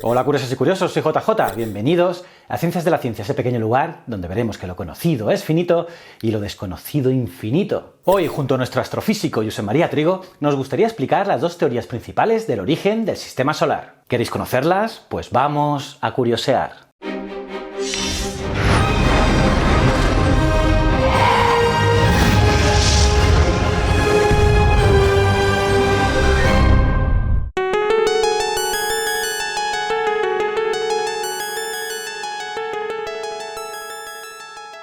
Hola curiosos y curiosos, soy JJ, bienvenidos a Ciencias de la Ciencia, ese pequeño lugar donde veremos que lo conocido es finito y lo desconocido infinito. Hoy, junto a nuestro astrofísico Josep María Trigo, nos gustaría explicar las dos teorías principales del origen del Sistema Solar. ¿Queréis conocerlas? Pues vamos a curiosear.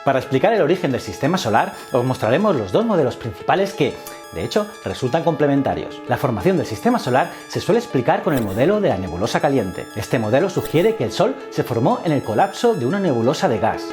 Para explicar el origen del Sistema Solar, os mostraremos los dos modelos principales que, de hecho, resultan complementarios. La formación del Sistema Solar se suele explicar con el modelo de la nebulosa caliente. Este modelo sugiere que el Sol se formó en el colapso de una nebulosa de gas.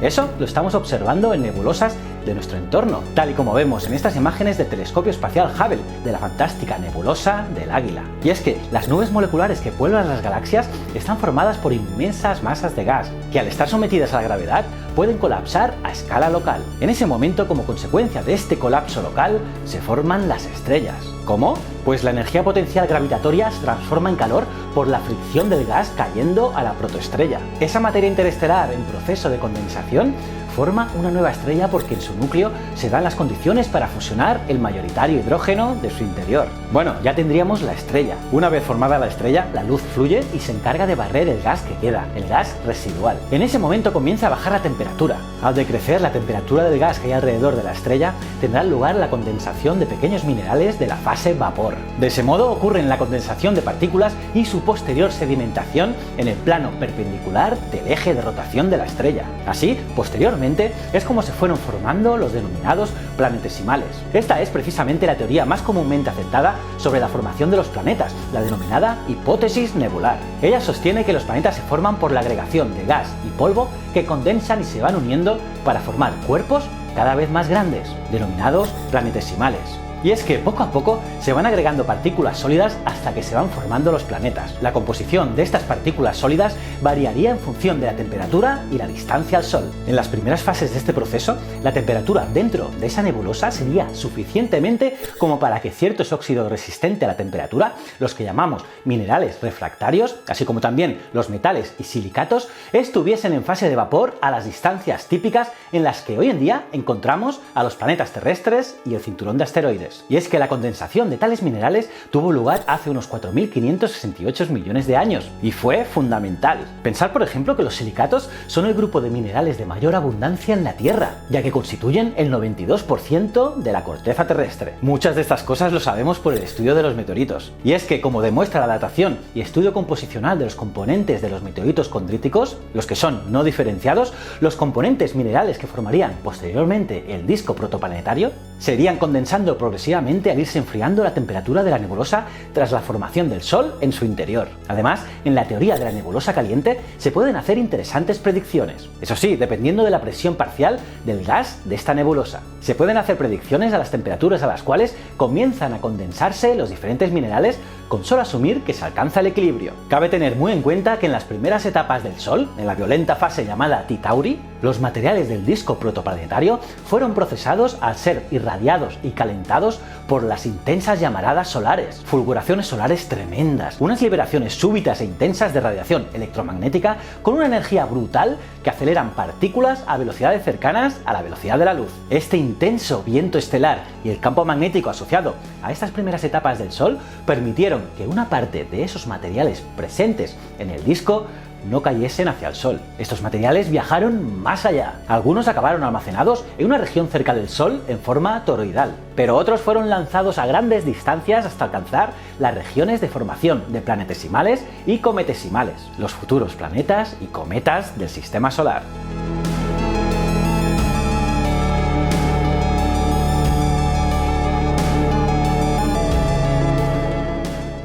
Eso lo estamos observando en nebulosas de nuestro entorno, tal y como vemos en estas imágenes del telescopio espacial Hubble de la fantástica nebulosa del Águila. Y es que las nubes moleculares que pueblan las galaxias están formadas por inmensas masas de gas, que al estar sometidas a la gravedad pueden colapsar a escala local. En ese momento, como consecuencia de este colapso local, se forman las estrellas. ¿Cómo? Pues la energía potencial gravitatoria se transforma en calor por la fricción del gas cayendo a la protoestrella. Esa materia interestelar en proceso de condensación forma una nueva estrella porque en su núcleo se dan las condiciones para fusionar el mayoritario hidrógeno de su interior. Bueno, ya tendríamos la estrella. Una vez formada la estrella, la luz fluye y se encarga de barrer el gas que queda, el gas residual. En ese momento comienza a bajar la temperatura. Al decrecer la temperatura del gas que hay alrededor de la estrella, tendrá lugar la condensación de pequeños minerales de la fase vapor. De ese modo ocurre la condensación de partículas y su posterior sedimentación en el plano perpendicular del eje de rotación de la estrella. Así, posteriormente, es como se fueron formando los denominados planetesimales. Esta es precisamente la teoría más comúnmente aceptada sobre la formación de los planetas, la denominada hipótesis nebular. Ella sostiene que los planetas se forman por la agregación de gas y polvo que condensan y se van uniendo para formar cuerpos cada vez más grandes, denominados planetesimales. Y es que poco a poco se van agregando partículas sólidas hasta que se van formando los planetas. La composición de estas partículas sólidas variaría en función de la temperatura y la distancia al Sol. En las primeras fases de este proceso, la temperatura dentro de esa nebulosa sería suficientemente como para que ciertos óxidos resistentes a la temperatura, los que llamamos minerales refractarios, así como también los metales y silicatos, estuviesen en fase de vapor a las distancias típicas en las que hoy en día encontramos a los planetas terrestres y el cinturón de asteroides. Y es que la condensación de tales minerales tuvo lugar hace unos 4.568 millones de años y fue fundamental. Pensar, por ejemplo, que los silicatos son el grupo de minerales de mayor abundancia en la Tierra, ya que constituyen el 92% de la corteza terrestre. Muchas de estas cosas lo sabemos por el estudio de los meteoritos. Y es que, como demuestra la datación y estudio composicional de los componentes de los meteoritos condríticos, los que son no diferenciados, los componentes minerales que formarían posteriormente el disco protoplanetario serían condensando progresivamente al irse enfriando la temperatura de la nebulosa tras la formación del Sol en su interior. Además, en la teoría de la nebulosa caliente se pueden hacer interesantes predicciones. Eso sí, dependiendo de la presión parcial del gas de esta nebulosa. Se pueden hacer predicciones a las temperaturas a las cuales comienzan a condensarse los diferentes minerales con solo asumir que se alcanza el equilibrio. Cabe tener muy en cuenta que en las primeras etapas del Sol, en la violenta fase llamada T Tauri, los materiales del disco protoplanetario fueron procesados al ser irradiados y calentados por las intensas llamaradas solares, fulguraciones solares tremendas, unas liberaciones súbitas e intensas de radiación electromagnética con una energía brutal que aceleran partículas a velocidades cercanas a la velocidad de la luz. Este intenso viento estelar y el campo magnético asociado a estas primeras etapas del Sol permitieron que una parte de esos materiales presentes en el disco no cayesen hacia el Sol. Estos materiales viajaron más allá. Algunos acabaron almacenados en una región cerca del Sol en forma toroidal, pero otros fueron lanzados a grandes distancias hasta alcanzar las regiones de formación de planetesimales y cometesimales, los futuros planetas y cometas del Sistema Solar.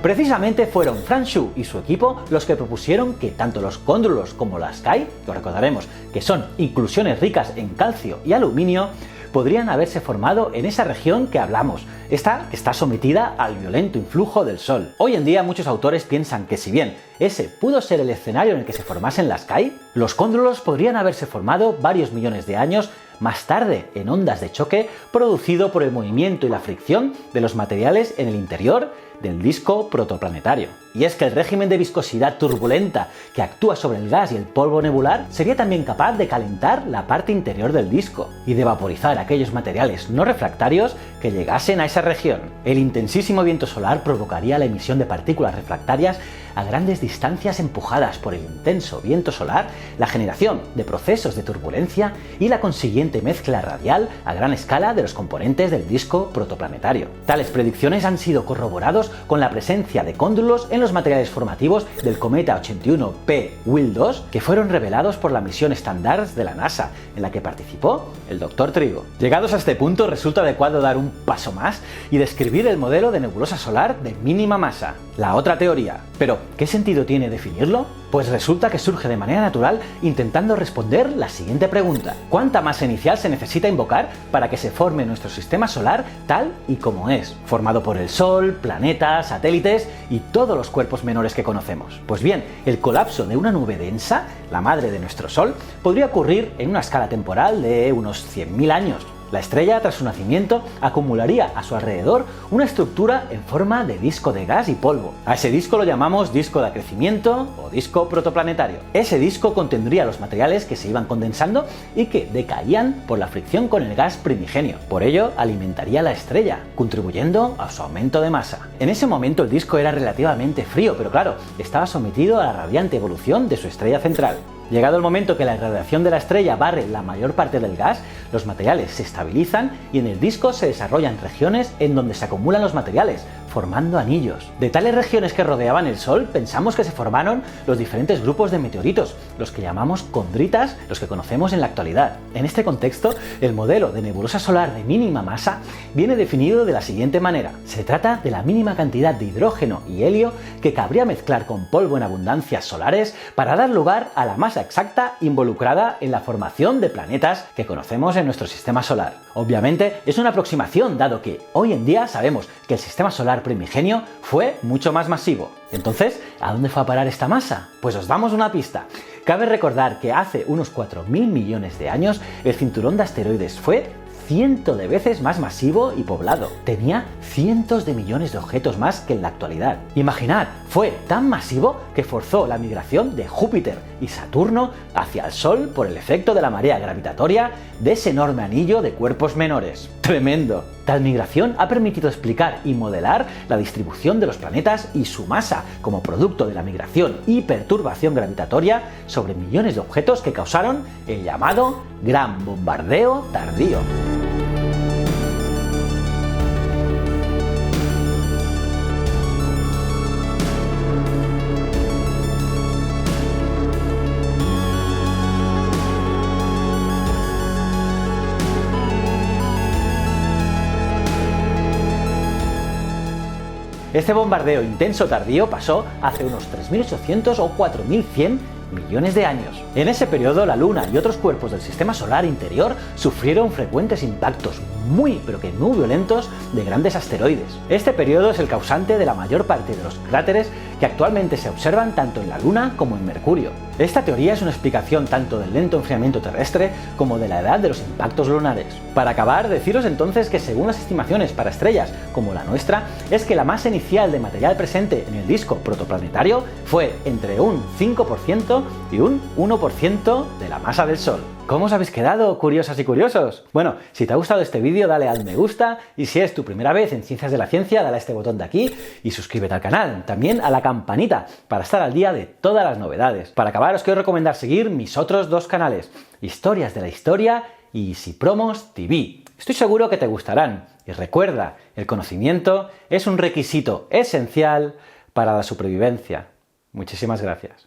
Precisamente fueron Franz Xu y su equipo los que propusieron que tanto los cóndrulos como las Sky, que recordaremos que son inclusiones ricas en calcio y aluminio, podrían haberse formado en esa región que hablamos, esta que está sometida al violento influjo del Sol. Hoy en día muchos autores piensan que si bien ese pudo ser el escenario en el que se formasen las CAI, los cóndrulos podrían haberse formado varios millones de años más tarde en ondas de choque producido por el movimiento y la fricción de los materiales en el interior del disco protoplanetario. Y es que el régimen de viscosidad turbulenta que actúa sobre el gas y el polvo nebular sería también capaz de calentar la parte interior del disco y de vaporizar aquellos materiales no refractarios que llegasen a esa región. El intensísimo viento solar provocaría la emisión de partículas refractarias a grandes distancias empujadas por el intenso viento solar, la generación de procesos de turbulencia y la consiguiente mezcla radial a gran escala de los componentes del disco protoplanetario. Tales predicciones han sido corroborados con la presencia de cóndrulos en los materiales formativos del cometa 81P Will2 que fueron revelados por la misión Stardust de la NASA, en la que participó el Dr. Trigo. Llegados a este punto, resulta adecuado dar un paso más y describir el modelo de nebulosa solar de mínima masa, la otra teoría. Pero, ¿qué sentido tiene definirlo? Pues resulta que surge de manera natural intentando responder la siguiente pregunta: ¿cuánta masa inicial se necesita invocar para que se forme nuestro sistema solar tal y como es, formado por el Sol, planetas, satélites y todos los cuerpos menores que conocemos? Pues bien, el colapso de una nube densa, la madre de nuestro Sol, podría ocurrir en una escala temporal de unos 100.000 años. La estrella, tras su nacimiento, acumularía a su alrededor una estructura en forma de disco de gas y polvo. A ese disco lo llamamos disco de acrecimiento o disco protoplanetario. Ese disco contendría los materiales que se iban condensando y que decaían por la fricción con el gas primigenio. Por ello, alimentaría la estrella, contribuyendo a su aumento de masa. En ese momento el disco era relativamente frío, pero claro, estaba sometido a la radiante evolución de su estrella central. Llegado el momento que la irradiación de la estrella barre la mayor parte del gas, los materiales se estabilizan y en el disco se desarrollan regiones en donde se acumulan los materiales, formando anillos. De tales regiones que rodeaban el Sol, pensamos que se formaron los diferentes grupos de meteoritos, los que llamamos condritas, los que conocemos en la actualidad. En este contexto, el modelo de nebulosa solar de mínima masa viene definido de la siguiente manera. Se trata de la mínima cantidad de hidrógeno y helio que cabría mezclar con polvo en abundancias solares para dar lugar a la masa exacta involucrada en la formación de planetas que conocemos en nuestro sistema solar. Obviamente es una aproximación, dado que hoy en día sabemos que el sistema solar primigenio fue mucho más masivo. Entonces, ¿a dónde fue a parar esta masa? Pues os damos una pista. Cabe recordar que hace unos 4.000 millones de años el cinturón de asteroides fue cientos de veces más masivo y poblado. Tenía cientos de millones de objetos más que en la actualidad. Imaginad, fue tan masivo que forzó la migración de Júpiter y Saturno hacia el Sol por el efecto de la marea gravitatoria de ese enorme anillo de cuerpos menores. ¡Tremendo! Tal migración ha permitido explicar y modelar la distribución de los planetas y su masa como producto de la migración y perturbación gravitatoria sobre millones de objetos que causaron el llamado Gran Bombardeo Tardío. Este bombardeo intenso tardío pasó hace unos 3.800 o 4.100 millones de años. En ese periodo, la Luna y otros cuerpos del sistema solar interior sufrieron frecuentes impactos muy violentos de grandes asteroides. Este periodo es el causante de la mayor parte de los cráteres que actualmente se observan tanto en la Luna como en Mercurio. Esta teoría es una explicación tanto del lento enfriamiento terrestre como de la edad de los impactos lunares. Para acabar, deciros entonces que según las estimaciones para estrellas como la nuestra, es que la masa inicial de material presente en el disco protoplanetario fue entre un 5% y un 1% de la masa del Sol. ¿Cómo os habéis quedado, curiosas y curiosos? Bueno, si te ha gustado este vídeo, dale al me gusta, y si es tu primera vez en Ciencias de la Ciencia, dale a este botón de aquí y suscríbete al canal. También a la campanita para estar al día de todas las novedades. Para acabar, os quiero recomendar seguir mis otros dos canales, Historias de la Historia y Easy Promos TV. Estoy seguro que te gustarán. Y recuerda, el conocimiento es un requisito esencial para la supervivencia. Muchísimas gracias.